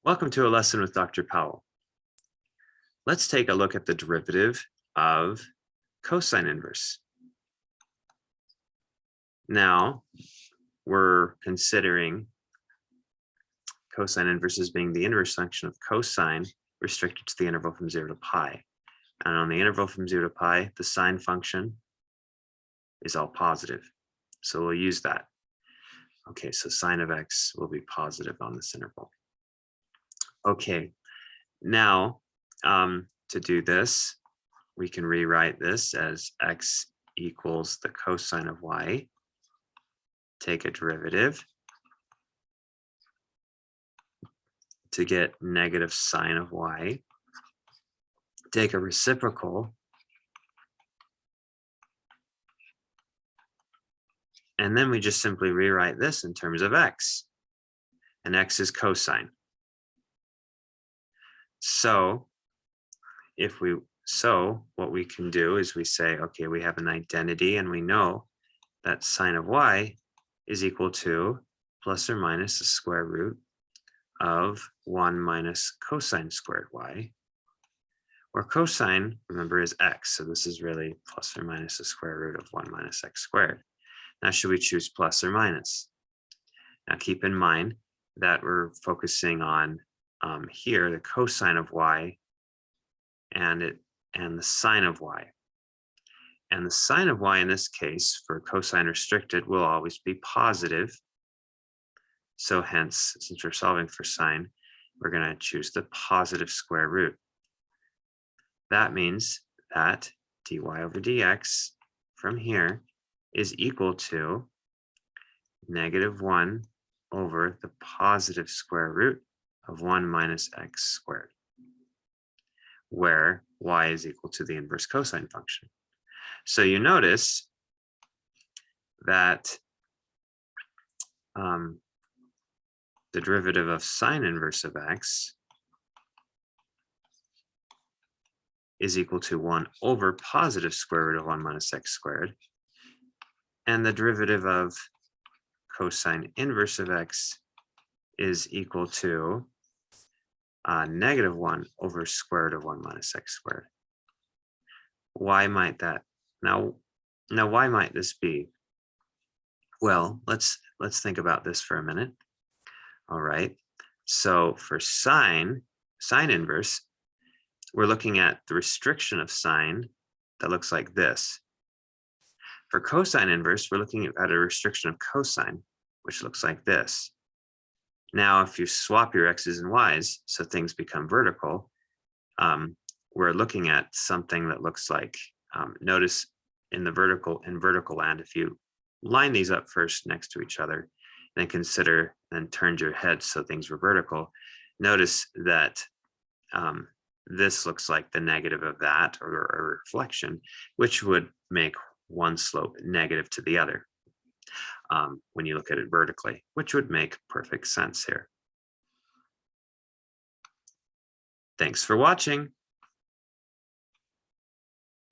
Welcome to a lesson with Dr. Powell. Let's take a look at the derivative of cosine inverse. Now, we're considering cosine inverse as being the inverse function of cosine restricted to the interval from 0 to pi. And on the interval from 0 to pi, the sine function is all positive. So we'll use that. Okay, so sine of x will be positive on this interval. Okay, now to do this, we can rewrite this as x equals the cosine of y. Take a derivative to get negative sine of y. Take a reciprocal, and then we just simply rewrite this in terms of x, and x is cosine. So what we can do is we say, okay, we have an identity and we know that sine of y is equal to plus or minus the square root of 1 minus cosine squared y, where cosine, remember, is x. So this is really plus or minus the square root of 1 minus x squared. Now, should we choose plus or minus? Now, keep in mind that we're focusing on here the cosine of y and the sine of y. And the sine of y in this case, for cosine restricted, will always be positive. So hence, since we're solving for sine, we're going to choose the positive square root. That means that dy over dx from here is equal to negative 1 over the positive square root of 1 minus x squared, where y is equal to the inverse cosine function. So you notice that the derivative of sine inverse of x is equal to 1 over positive square root of 1 minus x squared. And the derivative of cosine inverse of x is equal to negative 1 over square root of 1 minus x squared. Why might that? Now, why might this be? Well, let's think about this for a minute. All right. So for sine inverse, we're looking at the restriction of sine that looks like this. For cosine inverse, we're looking at a restriction of cosine, which looks like this. Now, if you swap your x's and y's so things become vertical, we're looking at something that looks like, notice in vertical land, if you line these up first next to each other, then consider and turn your head so things were vertical, notice that this looks like the negative of that, or a reflection, which would make one slope negative to the other when you look at it vertically, which would make perfect sense here. Thanks for watching.